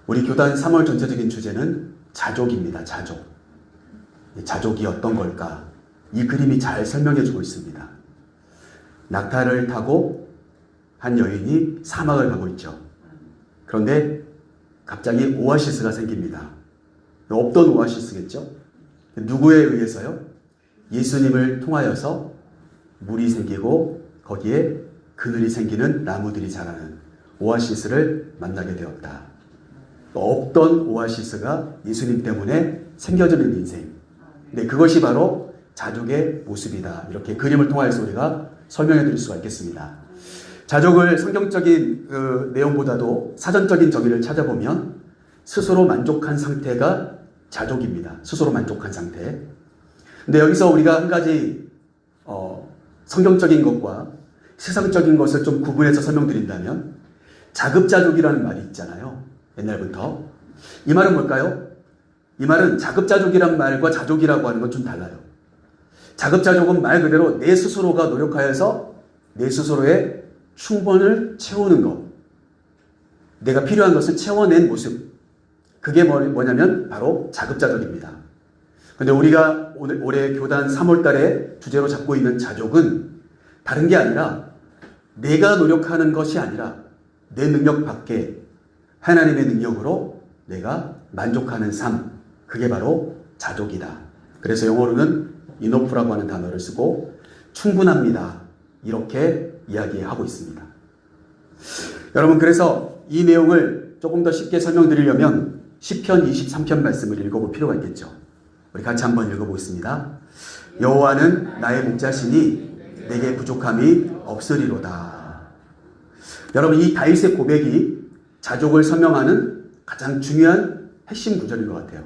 우리 교단 3월 전체적인 주제는 자족입니다. 자족. 자족이 어떤 걸까? 이 그림이 잘 설명해주고 있습니다. 낙타를 타고 한 여인이 사막을 가고 있죠. 그런데 갑자기 오아시스가 생깁니다. 없던 오아시스겠죠? 누구에 의해서요? 예수님을 통하여서 물이 생기고 거기에 그늘이 생기는 나무들이 자라는 오아시스를 만나게 되었다. 없던 오아시스가 예수님 때문에 생겨지는 인생. 네, 그것이 바로 자족의 모습이다. 이렇게 그림을 통해서 우리가 설명해 드릴 수가 있겠습니다. 자족을 성경적인 내용보다도 사전적인 정의를 찾아보면 스스로 만족한 상태가 자족입니다. 스스로 만족한 상태. 근데 여기서 우리가 한 가지 성경적인 것과 세상적인 것을 좀 구분해서 설명드린다면 자급자족이라는 말이 있잖아요. 옛날부터. 이 말은 뭘까요? 이 말은 자급자족이란 말과 자족이라고 하는 건 좀 달라요. 자급자족은 말 그대로 내 스스로가 노력하여서 내 스스로의 충분을 채우는 것. 내가 필요한 것을 채워낸 모습. 그게 뭐냐면 바로 자급자족입니다. 그런데 우리가 올해 교단 3월 달에 주제로 잡고 있는 자족은 다른 게 아니라 내가 노력하는 것이 아니라 내 능력 밖에 하나님의 능력으로 내가 만족하는 삶. 그게 바로 자족이다. 그래서 영어로는 enough라고 하는 단어를 쓰고 충분합니다. 이렇게 이야기하고 있습니다. 여러분, 그래서 이 내용을 조금 더 쉽게 설명드리려면 시편 23편 말씀을 읽어볼 필요가 있겠죠. 우리 같이 한번 읽어보겠습니다. 여호와는 나의 목자시니 내게 부족함이 없으리로다. 여러분, 이 다윗의 고백이 자족을 설명하는 가장 중요한 핵심 구절인 것 같아요.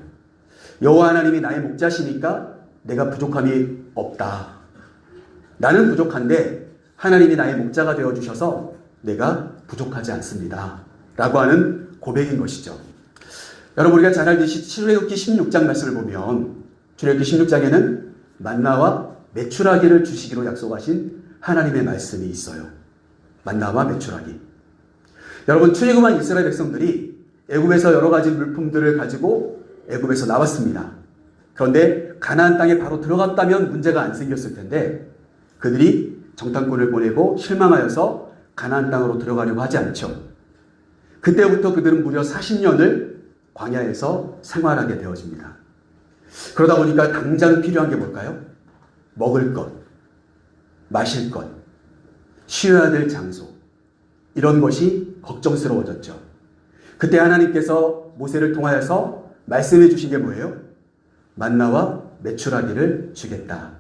여호와 하나님이 나의 목자시니까 내가 부족함이 없다. 나는 부족한데 하나님이 나의 목자가 되어주셔서 내가 부족하지 않습니다. 라고 하는 고백인 것이죠. 여러분, 우리가 잘 알듯이 출애굽기 16장 말씀을 보면 출애굽기 16장에는 만나와 메추라기를 주시기로 약속하신 하나님의 말씀이 있어요. 만나와 메추라기. 여러분, 출애굽한 이스라엘 백성들이 애굽에서 여러 가지 물품들을 가지고 애굽에서 나왔습니다. 그런데 가나안 땅에 바로 들어갔다면 문제가 안 생겼을 텐데 그들이 정탐꾼을 보내고 실망하여서 가나안 땅으로 들어가려고 하지 않죠. 그때부터 그들은 무려 40년을 광야에서 생활하게 되어집니다. 그러다 보니까 당장 필요한 게 뭘까요? 먹을 것, 마실 것, 쉬어야 될 장소, 이런 것이 걱정스러워졌죠. 그때 하나님께서 모세를 통하여서 말씀해 주신 게 뭐예요? 만나와 메추라기를 주겠다.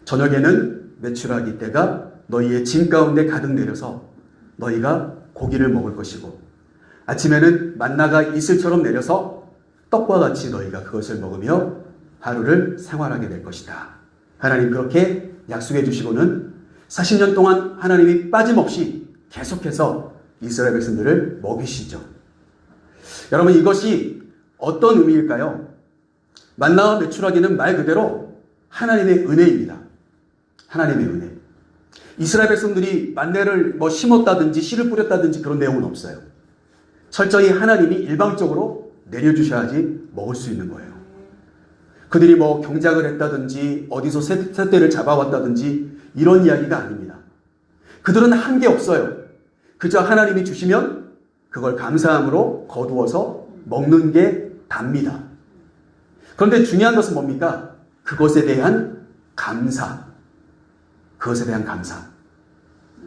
저녁에는 메추라기 떼가 너희의 짐 가운데 가득 내려서 너희가 고기를 먹을 것이고 아침에는 만나가 이슬처럼 내려서 떡과 같이 너희가 그것을 먹으며 하루를 생활하게 될 것이다. 하나님 그렇게 약속해 주시고는 40년 동안 하나님이 빠짐없이 계속해서 이스라엘 백성들을 먹이시죠. 여러분, 이것이 어떤 의미일까요? 만나와 메추라기는 말 그대로 하나님의 은혜입니다. 하나님의 은혜. 이스라엘 백성들이 만나를 심었다든지 씨를 뿌렸다든지 그런 내용은 없어요. 철저히 하나님이 일방적으로 내려주셔야지 먹을 수 있는 거예요. 그들이 경작을 했다든지 어디서 새떼를 잡아왔다든지 이런 이야기가 아닙니다. 그들은 한 게 없어요. 그저 하나님이 주시면 그걸 감사함으로 거두어서 먹는 게 답니다. 그런데 중요한 것은 뭡니까? 그것에 대한 감사. 그것에 대한 감사.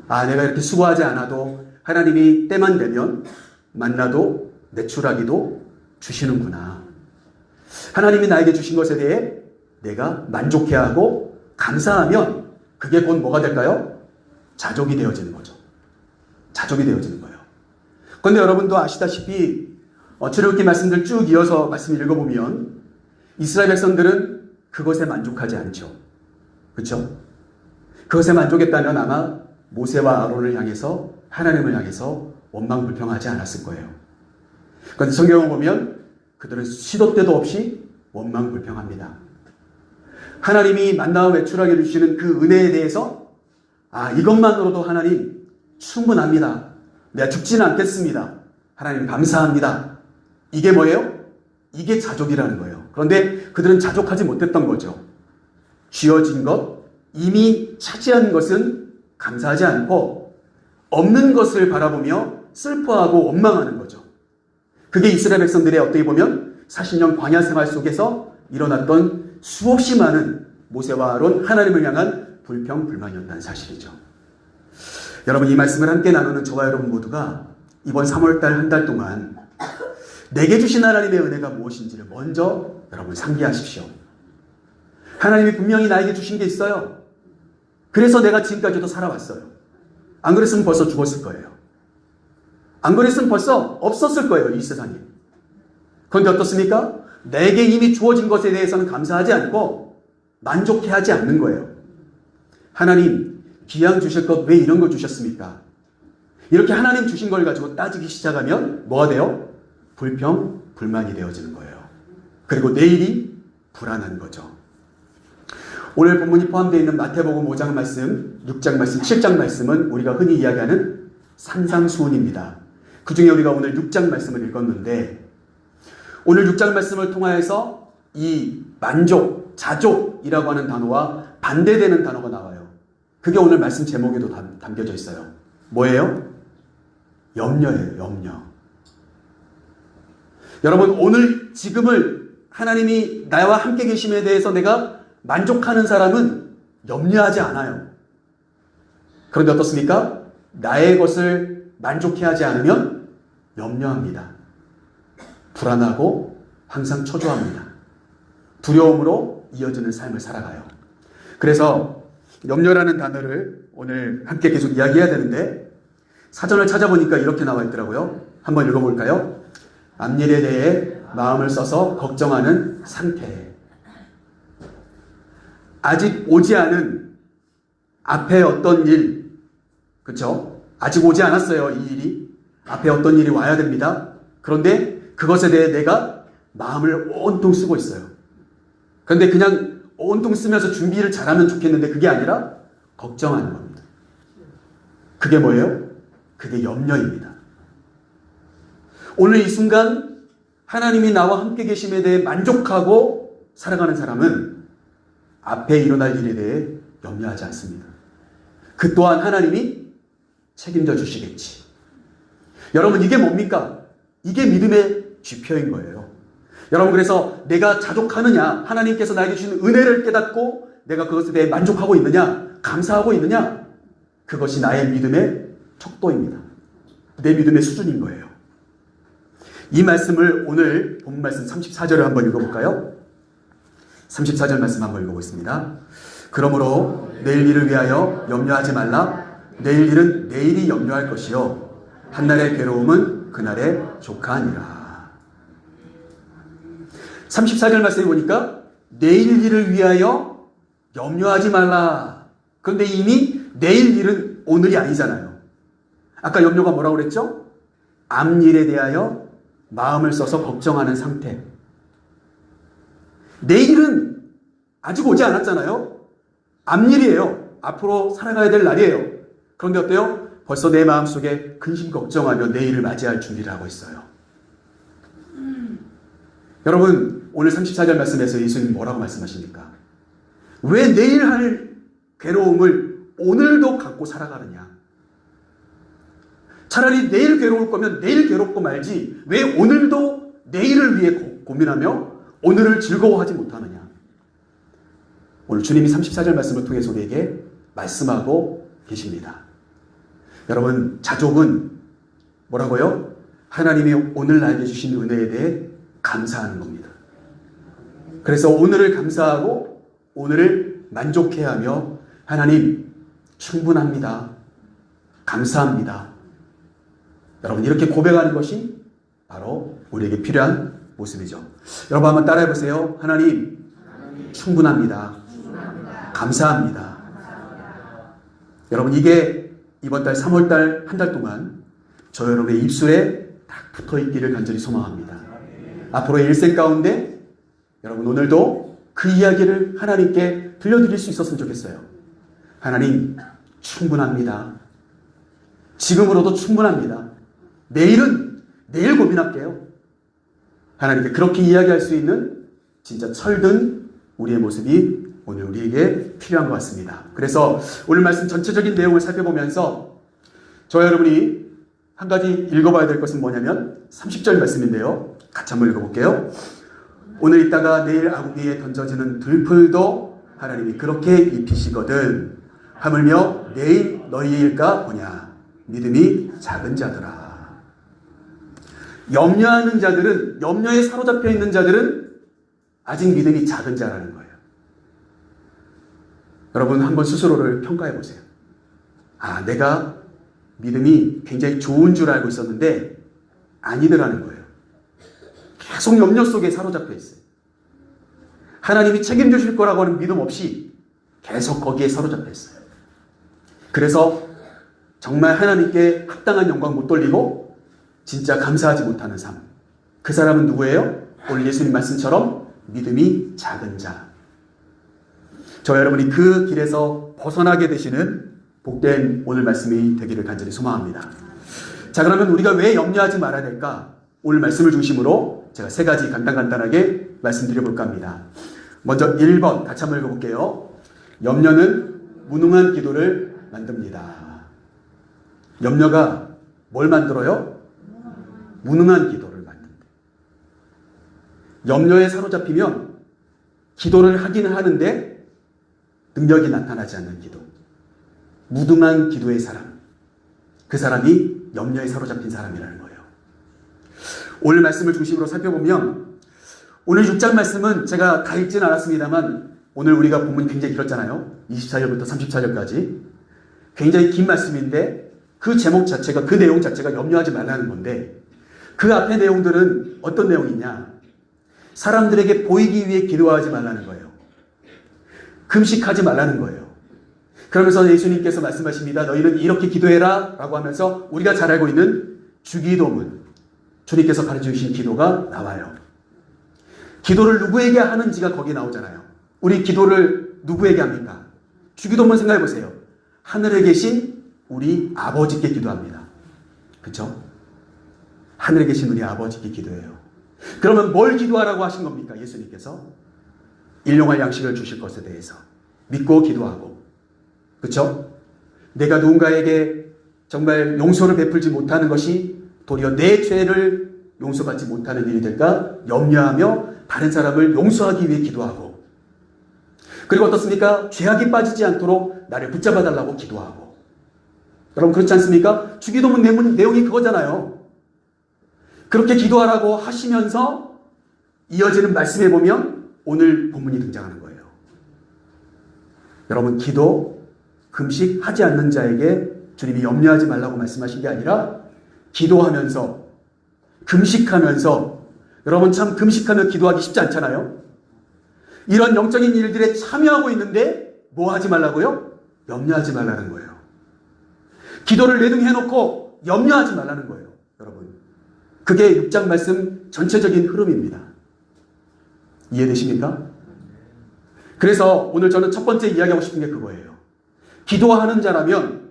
내가 이렇게 수고하지 않아도 하나님이 때만 되면 만나도 메추라기도 주시는구나. 하나님이 나에게 주신 것에 대해 내가 만족해하고 감사하면 그게 곧 뭐가 될까요? 자족이 되어지는 거죠. 자족이 되어지는 거예요. 그런데 여러분도 아시다시피 출애굽기 말씀들 쭉 이어서 말씀 읽어보면 이스라엘 백성들은 그것에 만족하지 않죠. 그렇죠? 그것에 만족했다면 아마 모세와 아론을 향해서 하나님을 향해서 원망불평하지 않았을 거예요. 그런데 성경을 보면 그들은 시도 때도 없이 원망불평합니다. 하나님이 만나와 메추라기를 주시는 그 은혜에 대해서 이것만으로도 하나님 충분합니다. 내가 죽지는 않겠습니다. 하나님 감사합니다. 이게 뭐예요? 이게 자족이라는 거예요. 그런데 그들은 자족하지 못했던 거죠. 쥐어진 것, 이미 차지한 것은 감사하지 않고 없는 것을 바라보며 슬퍼하고 원망하는 거죠. 그게 이스라엘 백성들의 어떻게 보면 40년 광야 생활 속에서 일어났던 수없이 많은 모세와 아론 하나님을 향한 불평, 불만이었다는 사실이죠. 여러분, 이 말씀을 함께 나누는 저와 여러분 모두가 이번 3월달 한 달 동안 내게 주신 하나님의 은혜가 무엇인지를 먼저 여러분 상기하십시오. 하나님이 분명히 나에게 주신 게 있어요. 그래서 내가 지금까지도 살아왔어요. 안 그랬으면 벌써 죽었을 거예요. 안 그랬으면 벌써 없었을 거예요, 이 세상에. 그런데 어떻습니까? 내게 이미 주어진 것에 대해서는 감사하지 않고 만족해하지 않는 거예요. 하나님, 기왕 주실 것 왜 이런 걸 주셨습니까? 이렇게 하나님 주신 걸 가지고 따지기 시작하면 뭐가 돼요? 불평, 불만이 되어지는 거예요. 그리고 내일이 불안한 거죠. 오늘 본문이 포함되어 있는 마태복음 5장 말씀, 6장 말씀, 7장 말씀은 우리가 흔히 이야기하는 산상수훈입니다. 그 중에 우리가 오늘 6장 말씀을 읽었는데 오늘 6장 말씀을 통하여서 이 만족, 자족이라고 하는 단어와 반대되는 단어가 나와요. 그게 오늘 말씀 제목에도 담겨져 있어요. 뭐예요? 염려예요, 염려. 여러분, 오늘 지금을 하나님이 나와 함께 계심에 대해서 내가 만족하는 사람은 염려하지 않아요. 그런데 어떻습니까? 나의 것을 만족해하지 않으면 염려합니다. 불안하고 항상 초조합니다. 두려움으로 이어지는 삶을 살아가요. 그래서 염려라는 단어를 오늘 함께 계속 이야기해야 되는데 사전을 찾아보니까 이렇게 나와 있더라고요. 한번 읽어볼까요? 앞일에 대해 마음을 써서 걱정하는 상태. 아직 오지 않은 앞에 어떤 일, 그렇죠? 아직 오지 않았어요, 이 일이. 앞에 어떤 일이 와야 됩니다. 그런데 그것에 대해 내가 마음을 온통 쓰고 있어요. 그런데 그냥 온통 쓰면서 준비를 잘하면 좋겠는데 그게 아니라 걱정하는 겁니다. 그게 뭐예요? 그게 염려입니다. 오늘 이 순간 하나님이 나와 함께 계심에 대해 만족하고 살아가는 사람은 앞에 일어날 일에 대해 염려하지 않습니다. 그 또한 하나님이 책임져 주시겠지. 여러분, 이게 뭡니까? 이게 믿음의 지표인 거예요. 여러분, 그래서 내가 자족하느냐, 하나님께서 나에게 주신 은혜를 깨닫고 내가 그것에 대해 만족하고 있느냐, 감사하고 있느냐, 그것이 나의 믿음의 척도입니다. 내 믿음의 수준인 거예요. 이 말씀을 오늘 본 말씀 34절을 한번 읽어볼까요? 34절 말씀 한번 읽어보겠습니다. 그러므로 내일 일을 위하여 염려하지 말라. 내일 일은 내일이 염려할 것이요 한날의 괴로움은 그날의 족하니라. 34절 말씀에 보니까 내일 일을 위하여 염려하지 말라. 그런데 이미 내일 일은 오늘이 아니잖아요. 아까 염려가 뭐라고 그랬죠? 앞일에 대하여 마음을 써서 걱정하는 상태. 내일은 아직 오지 않았잖아요. 앞일이에요. 앞으로 살아가야 될 날이에요. 그런데 어때요? 벌써 내 마음속에 근심 걱정하며 내일을 맞이할 준비를 하고 있어요. 여러분, 오늘 34절 말씀에서 예수님 뭐라고 말씀하십니까? 왜 내일 할 괴로움을 오늘도 갖고 살아가느냐? 차라리 내일 괴로울 거면 내일 괴롭고 말지 왜 오늘도 내일을 위해 고민하며 오늘을 즐거워하지 못하느냐? 오늘 주님이 34절 말씀을 통해서 우리에게 말씀하고 계십니다. 여러분, 자족은 뭐라고요? 하나님이 오늘 나에게 주신 은혜에 대해 감사하는 겁니다. 그래서 오늘을 감사하고 오늘을 만족해하며 하나님 충분합니다. 감사합니다. 여러분, 이렇게 고백하는 것이 바로 우리에게 필요한 모습이죠. 여러분, 한번 따라해 보세요. 하나님 충분합니다. 감사합니다. 여러분, 이게 이번 달 3월달 한 달 동안 저 여러분의 입술에 딱 붙어있기를 간절히 소망합니다. 앞으로의 일생 가운데 여러분 오늘도 그 이야기를 하나님께 들려드릴 수 있었으면 좋겠어요. 하나님 충분합니다. 지금으로도 충분합니다. 내일은 내일 고민할게요. 하나님께 그렇게 이야기할 수 있는 진짜 철든 우리의 모습이 오늘 우리에게 필요한 것 같습니다. 그래서 오늘 말씀 전체적인 내용을 살펴보면서 저와 여러분이 한 가지 읽어봐야 될 것은 뭐냐면 30절 말씀인데요. 같이 한번 읽어볼게요. 오늘 있다가 내일 아구기에 던져지는 들풀도 하나님이 그렇게 입히시거든 하물며 내일 너희의 일까 보냐 믿음이 작은 자들아. 염려하는 자들은, 염려에 사로잡혀 있는 자들은 아직 믿음이 작은 자라는 거예요. 여러분 한번 스스로를 평가해 보세요. 아, 내가 믿음이 굉장히 좋은 줄 알고 있었는데 아니더라는 거예요. 계속 염려 속에 사로잡혀 있어요. 하나님이 책임지실 거라고 하는 믿음 없이 계속 거기에 사로잡혀 있어요. 그래서 정말 하나님께 합당한 영광 못 돌리고 진짜 감사하지 못하는 삶. 그 사람은 누구예요? 오늘 예수님 말씀처럼 믿음이 작은 자. 저와 여러분이 그 길에서 벗어나게 되시는 복된 오늘 말씀이 되기를 간절히 소망합니다. 자, 그러면 우리가 왜 염려하지 말아야 될까? 오늘 말씀을 중심으로 제가 세 가지 간단하게 말씀드려볼까 합니다. 먼저 1번 같이 한번 읽어볼게요. 염려는 무능한 기도를 만듭니다. 염려가 뭘 만들어요? 무능한 기도를 만든다. 염려에 사로잡히면 기도를 하기는 하는데 능력이 나타나지 않는 기도. 무능한 기도의 사람. 그 사람이 염려에 사로잡힌 사람이라는 거예요. 오늘 말씀을 중심으로 살펴보면 오늘 6장 말씀은 제가 다 읽지는 않았습니다만 오늘 우리가 본문이 굉장히 길었잖아요. 24절부터 34절까지. 굉장히 긴 말씀인데 그 제목 자체가, 그 내용 자체가 염려하지 말라는 건데 그 앞에 내용들은 어떤 내용이냐? 사람들에게 보이기 위해 기도하지 말라는 거예요. 금식하지 말라는 거예요. 그러면서 예수님께서 말씀하십니다. 너희는 이렇게 기도해라 라고 하면서 우리가 잘 알고 있는 주기도문, 주님께서 가르쳐 주신 기도가 나와요. 기도를 누구에게 하는지가 거기에 나오잖아요. 우리 기도를 누구에게 합니까? 주기도문 생각해 보세요. 하늘에 계신 우리 아버지께 기도합니다. 그렇죠? 하늘에 계신 우리 아버지께 기도해요. 그러면 뭘 기도하라고 하신 겁니까? 예수님께서 일용할 양식을 주실 것에 대해서 믿고 기도하고, 그렇죠? 내가 누군가에게 정말 용서를 베풀지 못하는 것이 도리어 내 죄를 용서받지 못하는 일이 될까 염려하며 다른 사람을 용서하기 위해 기도하고, 그리고 어떻습니까? 죄악이 빠지지 않도록 나를 붙잡아 달라고 기도하고. 여러분 그렇지 않습니까? 주기도문 내용이 그거잖아요. 그렇게 기도하라고 하시면서 이어지는 말씀에 보면 오늘 본문이 등장하는 거예요. 여러분 기도, 금식 하지 않는 자에게 주님이 염려하지 말라고 말씀하신 게 아니라 기도하면서, 금식하면서, 여러분 참 금식하며 기도하기 쉽지 않잖아요. 이런 영적인 일들에 참여하고 있는데 뭐 하지 말라고요? 염려하지 말라는 거예요. 기도를 내등해놓고 염려하지 말라는 거예요. 여러분 그게 6장 말씀 전체적인 흐름입니다. 이해되십니까? 그래서 오늘 저는 첫 번째 이야기하고 싶은 게 그거예요. 기도하는 자라면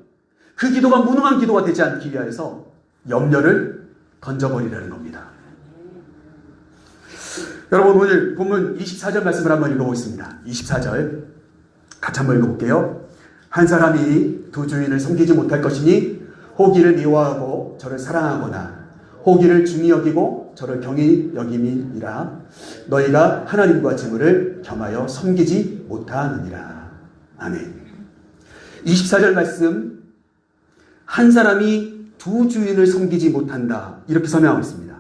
그 기도가 무능한 기도가 되지 않기 위해서 염려를 던져버리라는 겁니다. 여러분 오늘 본문 24절 말씀을 한번 읽어보겠습니다. 24절 같이 한번 읽어볼게요. 한 사람이 두 주인을 섬기지 못할 것이니 호기를 미워하고 저를 사랑하거나 호기를 중히 여기고 저를 경히 여김이니라. 너희가 하나님과 재물을 겸하여 섬기지 못하느니라. 아멘. 24절 말씀, 한 사람이 두 주인을 섬기지 못한다 이렇게 설명하고 있습니다.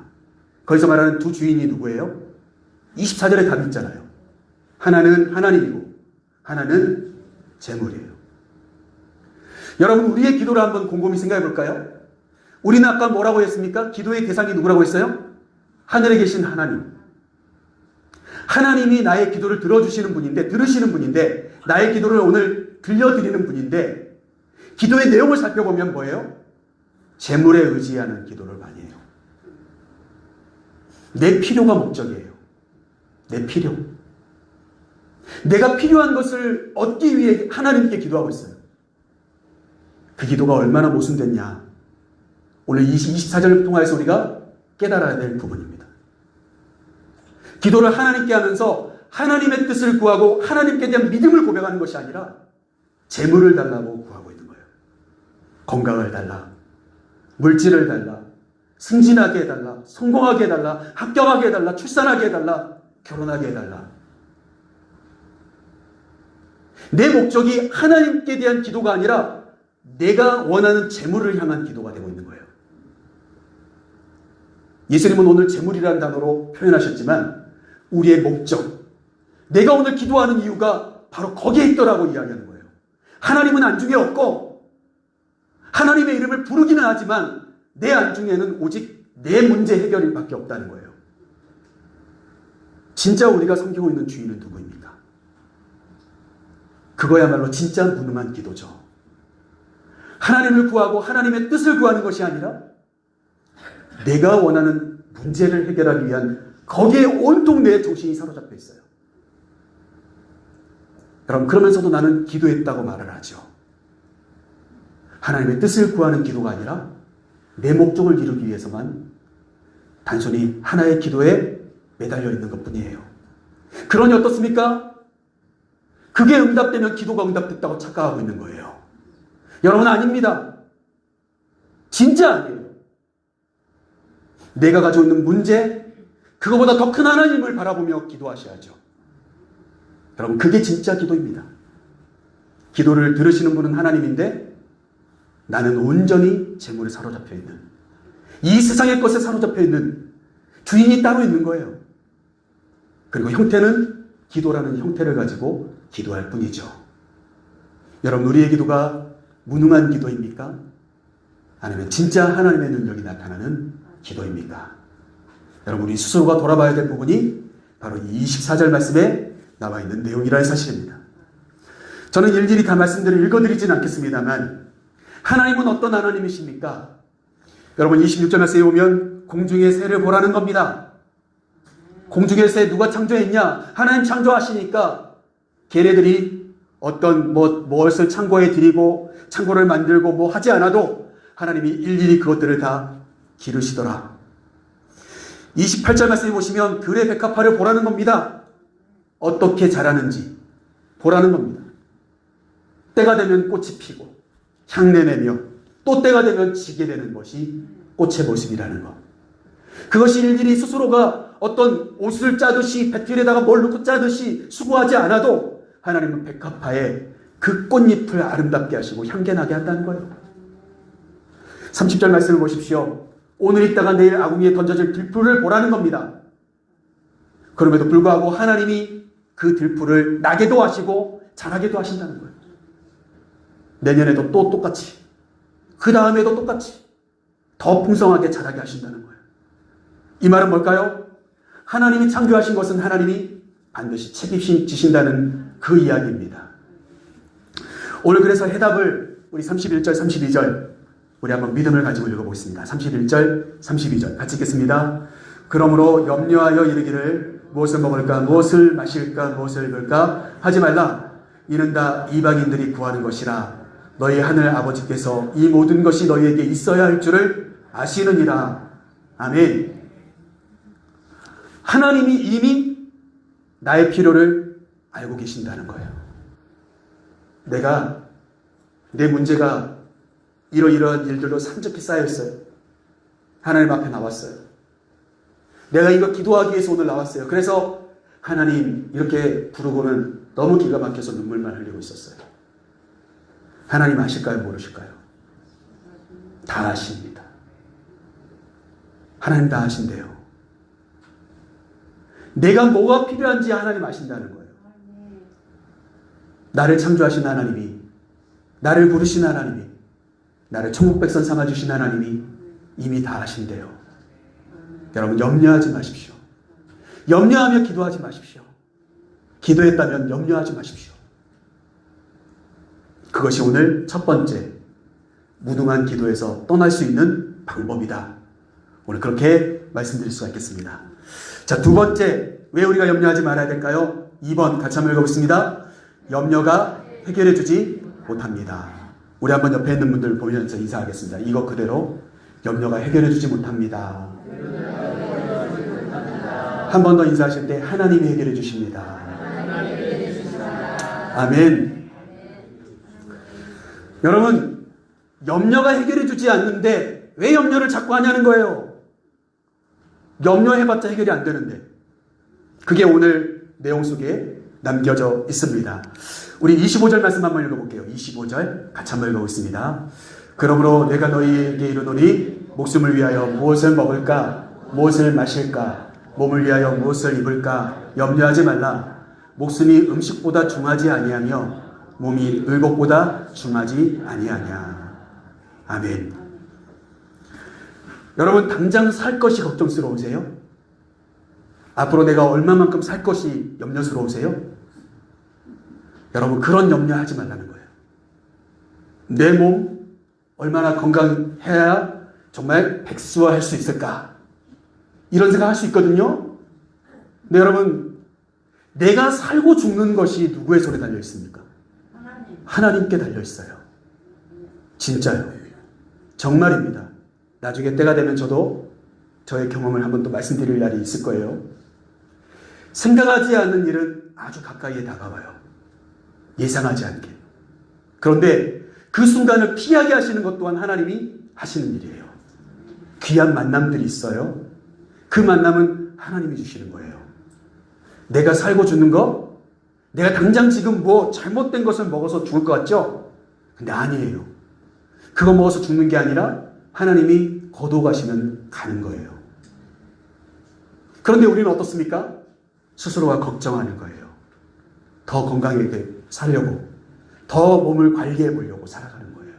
거기서 말하는 두 주인이 누구예요? 24절에 답이 있잖아요. 하나는 하나님이고 하나는 재물이에요. 여러분 우리의 기도를 한번 곰곰이 생각해 볼까요? 우리는 아까 뭐라고 했습니까? 기도의 대상이 누구라고 했어요? 하늘에 계신 하나님. 하나님이 나의 기도를 들어주시는 분인데, 들으시는 분인데, 나의 기도를 오늘 들려드리는 분인데, 기도의 내용을 살펴보면 뭐예요? 재물에 의지하는 기도를 많이 해요. 내 필요가 목적이에요. 내 필요. 내가 필요한 것을 얻기 위해 하나님께 기도하고 있어요. 그 기도가 얼마나 모순됐냐. 오늘 24절을 통해서 우리가 깨달아야 될 부분입니다. 기도를 하나님께 하면서 하나님의 뜻을 구하고 하나님께 대한 믿음을 고백하는 것이 아니라 재물을 달라고 구하고 있는 거예요. 건강을 달라, 물질을 달라, 승진하게 해달라, 성공하게 해달라, 합격하게 해달라, 출산하게 해달라, 결혼하게 해달라. 내 목적이 하나님께 대한 기도가 아니라 내가 원하는 재물을 향한 기도가 되고 있는 거예요. 예수님은 오늘 재물이라는 단어로 표현하셨지만 우리의 목적, 내가 오늘 기도하는 이유가 바로 거기에 있더라고 이야기하는 거예요. 하나님은 안중에 없고 하나님의 이름을 부르기는 하지만 내 안중에는 오직 내 문제 해결이 밖에 없다는 거예요. 진짜 우리가 섬기고 있는 주인은 누구입니까? 그거야말로 진짜 무능한 기도죠. 하나님을 구하고 하나님의 뜻을 구하는 것이 아니라 내가 원하는 문제를 해결하기 위한 거기에 온통 내 정신이 사로잡혀 있어요. 여러분, 그러면서도 나는 기도했다고 말을 하죠. 하나님의 뜻을 구하는 기도가 아니라 내 목적을 이루기 위해서만 단순히 하나의 기도에 매달려 있는 것뿐이에요. 그러니 어떻습니까? 그게 응답되면 기도가 응답됐다고 착각하고 있는 거예요. 여러분, 아닙니다. 진짜 아니에요. 내가 가지고 있는 문제, 그거보다 더 큰 하나님을 바라보며 기도하셔야죠. 여러분, 그게 진짜 기도입니다. 기도를 들으시는 분은 하나님인데 나는 온전히 재물에 사로잡혀 있는, 이 세상의 것에 사로잡혀 있는 주인이 따로 있는 거예요. 그리고 형태는 기도라는 형태를 가지고 기도할 뿐이죠. 여러분, 우리의 기도가 무능한 기도입니까? 아니면 진짜 하나님의 능력이 나타나는 기도입니까? 여러분, 우리 스스로가 돌아봐야 될 부분이 바로 이 24절 말씀에 나와 있는 내용이라는 사실입니다. 저는 일일이 다 말씀들을 읽어드리진 않겠습니다만 하나님은 어떤 하나님이십니까? 여러분, 26절 말씀에 보면 공중의 새를 보라는 겁니다. 공중의 새 누가 창조했냐? 하나님 창조하시니까 걔네들이 어떤 무엇을 창고에 들이고 창고를 만들고 뭐 하지 않아도 하나님이 일일이 그것들을 다 기르시더라. 28절 말씀에 보시면 들의 백합화를 보라는 겁니다. 어떻게 자라는지 보라는 겁니다. 때가 되면 꽃이 피고 향내내며 또 때가 되면 지게 되는 것이 꽃의 모습이라는 것. 그것이 일일이 스스로가 어떤 옷을 짜듯이 배틀에다가 뭘 넣고 짜듯이 수고하지 않아도 하나님은 백합화에 그 꽃잎을 아름답게 하시고 향기나게 한다는 거예요. 30절 말씀을 보십시오. 오늘 있다가 내일 아궁이에 던져질 들풀을 보라는 겁니다. 그럼에도 불구하고 하나님이 그 들풀을 나게도 하시고 자라게도 하신다는 거예요. 내년에도 또 똑같이, 그 다음에도 똑같이 더 풍성하게 자라게 하신다는 거예요. 이 말은 뭘까요? 하나님이 창조하신 것은 하나님이 반드시 책임지신다는 그 이야기입니다. 오늘 그래서 해답을 우리 31절, 32절 우리 한번 믿음을 가지고 읽어보겠습니다. 31절, 32절 같이 읽겠습니다. 그러므로 염려하여 이르기를 무엇을 먹을까, 무엇을 마실까, 무엇을 입을까 하지 말라. 이는 다 이방인들이 구하는 것이라. 너희 하늘 아버지께서 이 모든 것이 너희에게 있어야 할 줄을 아시느니라. 아멘. 하나님이 이미 나의 필요를 알고 계신다는 거예요. 내 문제가 이러이러한 일들로 산적히 쌓여있어요. 하나님 앞에 나왔어요. 내가 이거 기도하기 위해서 오늘 나왔어요. 그래서 하나님 이렇게 부르고는 너무 기가 막혀서 눈물만 흘리고 있었어요. 하나님 아실까요? 모르실까요? 다 아십니다. 하나님 다 아신대요. 내가 뭐가 필요한지 하나님 아신다는 거예요. 나를 창조하신 하나님이, 나를 부르신 하나님이, 나를 천국 백성 삼아주신 하나님이 이미 다 아신대요. 여러분, 염려하지 마십시오. 염려하며 기도하지 마십시오. 기도했다면 염려하지 마십시오. 그것이 오늘 첫 번째 무능한 기도에서 떠날 수 있는 방법이다. 오늘 그렇게 말씀드릴 수가 있겠습니다. 자, 두 번째, 왜 우리가 염려하지 말아야 될까요? 2번 같이 한번 읽어보겠습니다. 염려가 해결해 주지 못합니다. 우리 한번 옆에 있는 분들 보면서 인사하겠습니다. 이거 그대로 염려가 해결해 주지 못합니다. 한 번 더 인사하실 때 하나님이 해결해 주십니다. 아멘. 여러분, 염려가 해결해 주지 않는데 왜 염려를 자꾸 하냐는 거예요. 염려해봤자 해결이 안 되는데. 그게 오늘 내용 속에 남겨져 있습니다. 우리 25절 말씀 한번 읽어볼게요. 25절 같이 한번 읽어보겠습니다. 그러므로 내가 너희에게 이르노니 목숨을 위하여 무엇을 먹을까, 무엇을 마실까, 몸을 위하여 무엇을 입을까 염려하지 말라. 목숨이 음식보다 중하지 아니하며 몸이 의복보다 중하지 아니하냐. 아멘. 여러분, 당장 살 것이 걱정스러우세요? 앞으로 내가 얼마만큼 살 것이 염려스러우세요? 여러분, 그런 염려하지 말라는 거예요. 내 몸 얼마나 건강해야 정말 백수화할 수 있을까? 이런 생각할 수 있거든요. 근데 여러분, 내가 살고 죽는 것이 누구의 손에 달려 있습니까? 하나님께 달려 있어요. 진짜요. 정말입니다. 나중에 때가 되면 저도 저의 경험을 한번 또 말씀드릴 날이 있을 거예요. 생각하지 않는 일은 아주 가까이에 다가와요. 예상하지 않게. 그런데 그 순간을 피하게 하시는 것 또한 하나님이 하시는 일이에요. 귀한 만남들이 있어요. 그 만남은 하나님이 주시는 거예요. 내가 살고 죽는 거, 내가 당장 지금 뭐 잘못된 것을 먹어서 죽을 것 같죠? 근데 아니에요. 그거 먹어서 죽는 게 아니라 하나님이 거두어가시면 가는 거예요. 그런데 우리는 어떻습니까? 스스로가 걱정하는 거예요. 더 건강하게 살려고, 더 몸을 관리해 보려고 살아가는 거예요.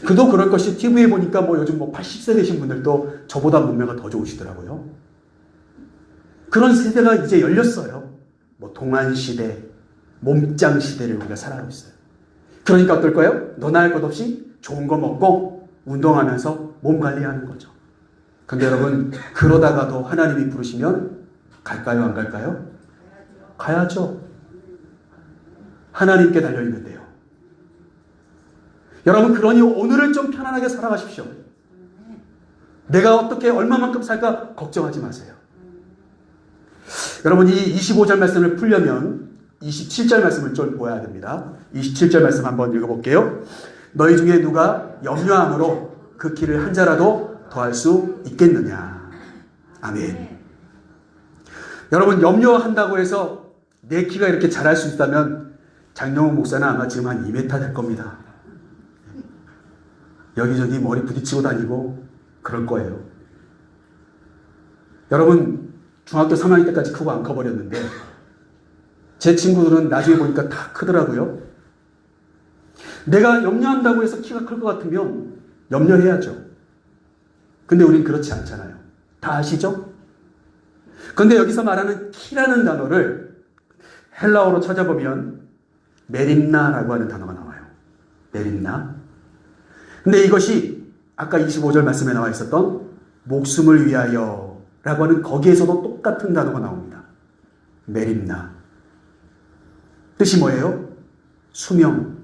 그도 그럴 것이 TV에 보니까 뭐 요즘 뭐 80세 되신 분들도 저보다 몸매가 더 좋으시더라고요. 그런 세대가 이제 열렸어요. 뭐 동안시대, 몸짱시대를 우리가 살아가고 있어요. 그러니까 어떨까요? 너나 할 것 없이 좋은 거 먹고 운동하면서 몸 관리하는 거죠. 근데 여러분, 그러다가도 하나님이 부르시면 갈까요? 안 갈까요? 가야죠. 하나님께 달려있는데요. 여러분, 그러니 오늘을 좀 편안하게 살아가십시오. 내가 어떻게 얼마만큼 살까 걱정하지 마세요. 여러분, 이 25절 말씀을 풀려면 27절 말씀을 좀 보아야 됩니다. 27절 말씀 한번 읽어볼게요. 너희 중에 누가 염려함으로 그 키를 한 자라도 더할 수 있겠느냐. 아멘. 여러분, 염려한다고 해서 내 키가 이렇게 자랄 수 있다면 장영훈 목사는 아마 지금 한 2m 될 겁니다. 여기저기 머리 부딪히고 다니고 그럴 거예요. 여러분, 중학교 3학년 때까지 크고 안 커버렸는데 제 친구들은 나중에 보니까 다 크더라고요. 내가 염려한다고 해서 키가 클 것 같으면 염려해야죠. 근데 우린 그렇지 않잖아요. 다 아시죠? 근데 여기서 말하는 키라는 단어를 헬라어로 찾아보면 메림나라고 하는 단어가 나와요. 메림나. 근데 이것이 아까 25절 말씀에 나와 있었던 목숨을 위하여 라고 하는 거기에서도 똑같은 단어가 나옵니다. 메림나. 뜻이 뭐예요? 수명,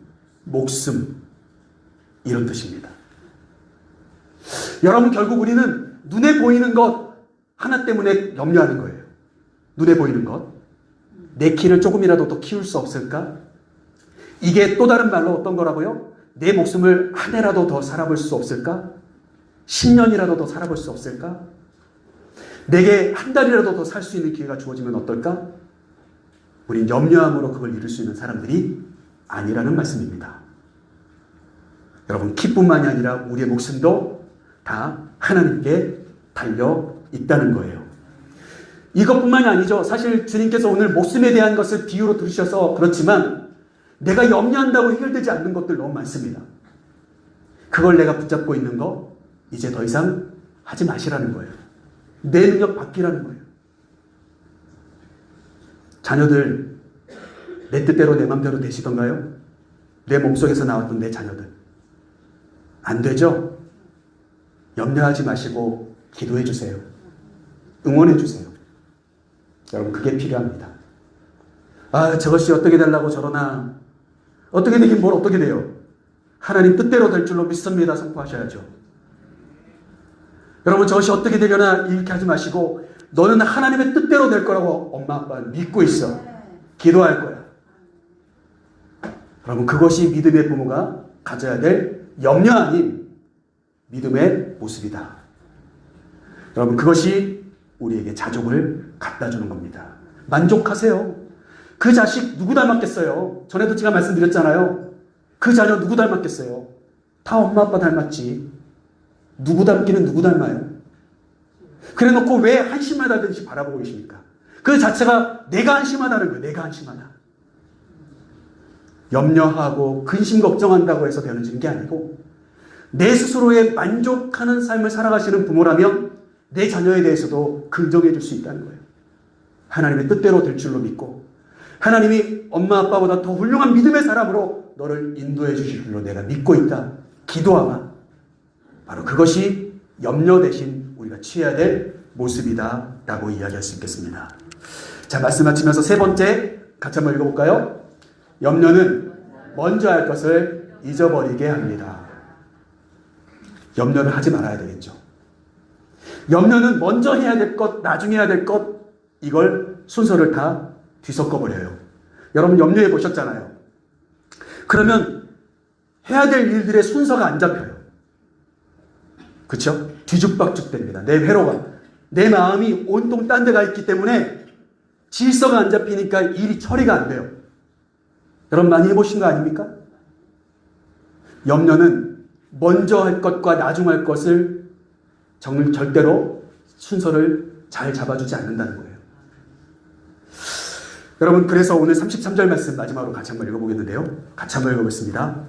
목숨, 이런 뜻입니다. 여러분, 결국 우리는 눈에 보이는 것 하나 때문에 염려하는 거예요. 눈에 보이는 것. 내 키를 조금이라도 더 키울 수 없을까? 이게 또 다른 말로 어떤 거라고요? 내 목숨을 한 해라도 더 살아볼 수 없을까? 10년이라도 더 살아볼 수 없을까? 내게 한 달이라도 더 살 수 있는 기회가 주어지면 어떨까? 우린 염려함으로 그걸 이룰 수 있는 사람들이 아니라는 말씀입니다. 여러분, 키뿐만이 아니라 우리의 목숨도 다 하나님께 달려 있다는 거예요. 이것뿐만이 아니죠. 사실 주님께서 오늘 목숨에 대한 것을 비유로 들으셔서 그렇지만 내가 염려한다고 해결되지 않는 것들 너무 많습니다. 그걸 내가 붙잡고 있는 거 이제 더 이상 하지 마시라는 거예요. 내 능력 바뀌라는 거예요. 자녀들, 내 뜻대로 내 맘대로 되시던가요? 내 몸속에서 나왔던 내 자녀들. 안 되죠? 염려하지 마시고 기도해 주세요. 응원해 주세요. 여러분, 그게 필요합니다. 아, 저것이 어떻게 되려고 저러나. 어떻게 되긴 뭘 어떻게 돼요? 하나님 뜻대로 될 줄로 믿습니다. 선포하셔야죠. 여러분, 저것이 어떻게 되려나 이렇게 하지 마시고 너는 하나님의 뜻대로 될 거라고 엄마 아빠는 믿고 있어. 기도할 거야. 여러분, 그것이 믿음의 부모가 가져야 될 염려 아닌 믿음의 모습이다. 여러분, 그것이 우리에게 자족을 갖다 주는 겁니다. 만족하세요. 그 자식 누구 닮았겠어요? 전에도 제가 말씀드렸잖아요. 그 자녀 누구 닮았겠어요? 다 엄마 아빠 닮았지. 누구 닮기는 누구 닮아요? 그래 놓고 왜 한심하다든지 바라보고 계십니까? 그 자체가 내가 한심하다는 거예요. 내가 한심하다. 염려하고 근심 걱정한다고 해서 되어지는 게 아니고, 내 스스로에 만족하는 삶을 살아가시는 부모라면 내 자녀에 대해서도 긍정해 줄 수 있다는 거예요. 하나님의 뜻대로 될 줄로 믿고, 하나님이 엄마 아빠보다 더 훌륭한 믿음의 사람으로 너를 인도해 주실 줄로 내가 믿고 있다. 기도하마. 바로 그것이 염려 대신 우리가 취해야 될 모습이다 라고 이야기할 수 있겠습니다. 자, 말씀 마치면서 세 번째 같이 한번 읽어볼까요? 염려는 먼저 할 것을 잊어버리게 합니다. 염려를 하지 말아야 되겠죠. 염려는 먼저 해야 될 것, 나중에 해야 될 것, 이걸 순서를 다 뒤섞어버려요. 여러분 염려해 보셨잖아요. 그러면 해야 될 일들의 순서가 안 잡혀요. 그렇죠? 뒤죽박죽 됩니다. 내 회로가, 내 마음이 온통 딴 데가 있기 때문에 질서가 안 잡히니까 일이 처리가 안 돼요. 여러분 많이 해보신 거 아닙니까? 염려는 먼저 할 것과 나중 할 것을 절대로 순서를 잘 잡아주지 않는다는 거예요. 여러분, 그래서 오늘 33절 말씀 마지막으로 같이 한번 읽어보겠는데요. 같이 한번 읽어보겠습니다.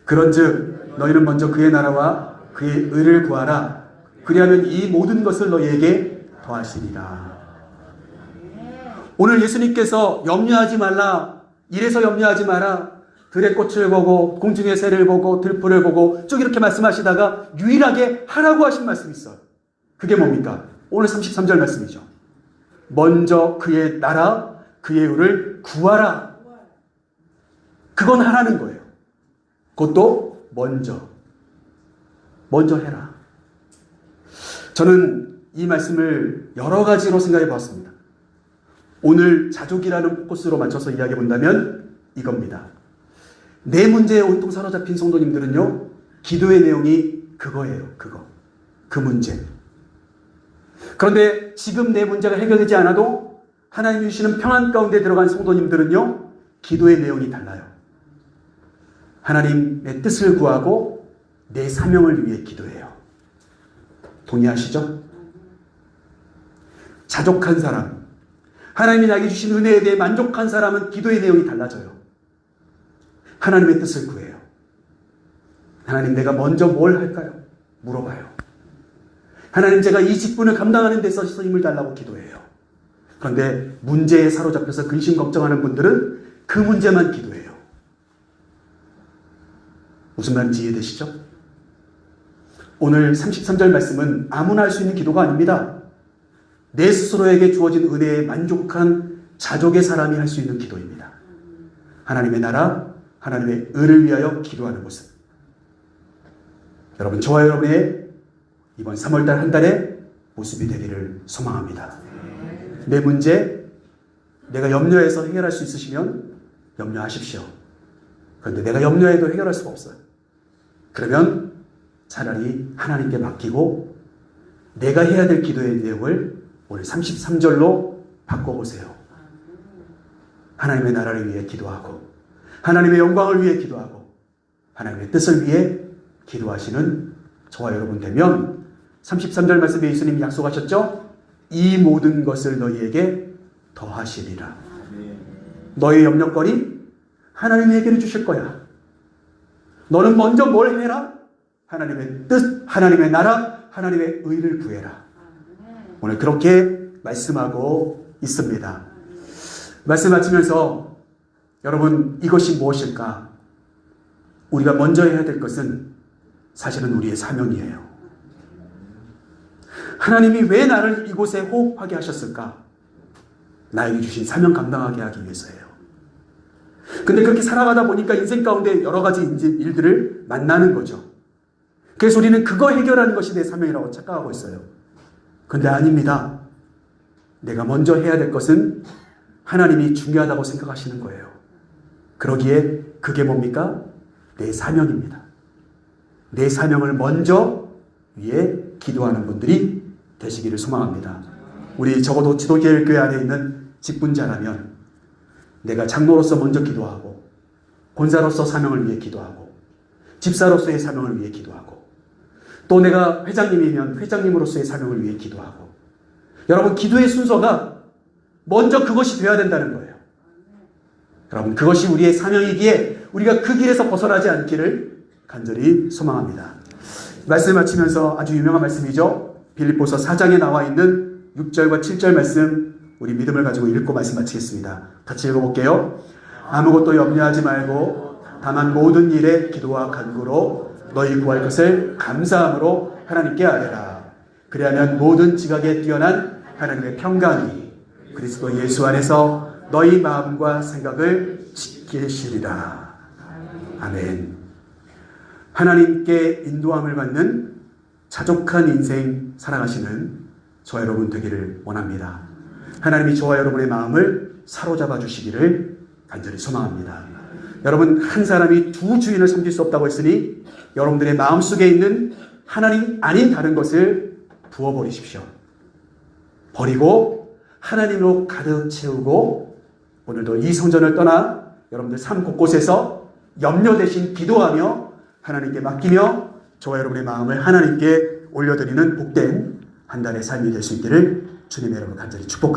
그런즉 너희는 먼저 그의 나라와 그의 의를 구하라. 그리하면 이 모든 것을 너희에게 더하시리라. 오늘 예수님께서 염려하지 말라, 이래서 염려하지 마라, 들의 꽃을 보고 공중의 새를 보고 들풀을 보고 쭉 이렇게 말씀하시다가 유일하게 하라고 하신 말씀이 있어요. 그게 뭡니까? 오늘 33절 말씀이죠. 먼저 그의 나라, 그의 의를 구하라. 그건 하라는 거예요. 그것도 먼저 해라. 저는 이 말씀을 여러 가지로 생각해 보았습니다. 오늘 자족이라는 포커스로 맞춰서 이야기해 본다면 이겁니다. 내 문제에 온통 사로잡힌 성도님들은요, 기도의 내용이 그거예요. 그 문제. 그런데 지금 내 문제가 해결되지 않아도 하나님이 주시는 평안 가운데 들어간 성도님들은요, 기도의 내용이 달라요. 하나님의 뜻을 구하고 내 사명을 위해 기도해요. 동의하시죠? 자족한 사람, 하나님이 나에게 주신 은혜에 대해 만족한 사람은 기도의 내용이 달라져요. 하나님의 뜻을 구해요. 하나님, 내가 먼저 뭘 할까요? 물어봐요. 하나님, 제가 이 직분을 감당하는 데 있어서 힘을 달라고 기도해요. 그런데 문제에 사로잡혀서 근심 걱정하는 분들은 그 문제만 기도해요. 무슨 말인지 이해되시죠? 오늘 33절 말씀은 아무나 할 수 있는 기도가 아닙니다. 내 스스로에게 주어진 은혜에 만족한 자족의 사람이 할 수 있는 기도입니다. 하나님의 나라, 하나님의 의를 위하여 기도하는 모습. 여러분, 저와 여러분의 이번 3월달 한 달의 모습이 되기를 소망합니다. 내 문제, 내가 염려해서 해결할 수 있으시면 염려하십시오. 그런데 내가 염려해도 해결할 수가 없어요. 그러면 차라리 하나님께 맡기고 내가 해야 될 기도의 내용을 오늘 33절로 바꿔보세요. 하나님의 나라를 위해 기도하고, 하나님의 영광을 위해 기도하고, 하나님의 뜻을 위해 기도하시는 저와 여러분 되면 33절 말씀에 예수님이 약속하셨죠? 이 모든 것을 너희에게 더하시리라. 너의 염려거리 하나님이 해결해 주실 거야. 너는 먼저 뭘 해라? 하나님의 뜻, 하나님의 나라, 하나님의 의를 구해라. 오늘 그렇게 말씀하고 있습니다. 말씀 마치면서 여러분, 이것이 무엇일까? 우리가 먼저 해야 될 것은 사실은 우리의 사명이에요. 하나님이 왜 나를 이곳에 호흡하게 하셨을까? 나에게 주신 사명 감당하게 하기 위해서예요. 근데 그렇게 살아가다 보니까 인생 가운데 여러 가지 일들을 만나는 거죠. 그래서 우리는 그거 해결하는 것이 내 사명이라고 착각하고 있어요. 근데 아닙니다. 내가 먼저 해야 될 것은 하나님이 중요하다고 생각하시는 거예요. 그러기에 그게 뭡니까? 내 사명입니다. 내 사명을 먼저 위해 기도하는 분들이 되시기를 소망합니다. 우리 적어도 지도교회 안에 있는 직분자라면 내가 장로로서 먼저 기도하고, 권사로서 사명을 위해 기도하고, 집사로서의 사명을 위해 기도하고, 또 내가 회장님이면 회장님으로서의 사명을 위해 기도하고. 여러분, 기도의 순서가 먼저 그것이 되어야 된다는 거예요. 여러분, 그것이 우리의 사명이기에 우리가 그 길에서 벗어나지 않기를 간절히 소망합니다. 말씀을 마치면서 아주 유명한 말씀이죠. 빌립보서 4장에 나와 있는 6절과 7절 말씀, 우리 믿음을 가지고 읽고 말씀 마치겠습니다. 같이 읽어볼게요. 아무것도 염려하지 말고 다만 모든 일에 기도와 간구로 너희 구할 것을 감사함으로 하나님께 아뢰라. 그리하면 모든 지각에 뛰어난 하나님의 평강이 그리스도 예수 안에서 너희 마음과 생각을 지키시리라. 아멘. 하나님께 인도함을 받는 자족한 인생 살아가시는 저와 여러분 되기를 원합니다. 하나님이 저와 여러분의 마음을 사로잡아 주시기를 간절히 소망합니다. 여러분, 한 사람이 두 주인을 섬길 수 없다고 했으니 여러분들의 마음속에 있는 하나님 아닌 다른 것을 부어버리십시오. 버리고 하나님으로 가득 채우고 오늘도 이 성전을 떠나 여러분들 삶 곳곳에서 염려 대신 기도하며 하나님께 맡기며 저와 여러분의 마음을 하나님께 올려드리는 복된 한 달의 삶이 될 수 있기를 주님의 이름으로 간절히 축복합니다.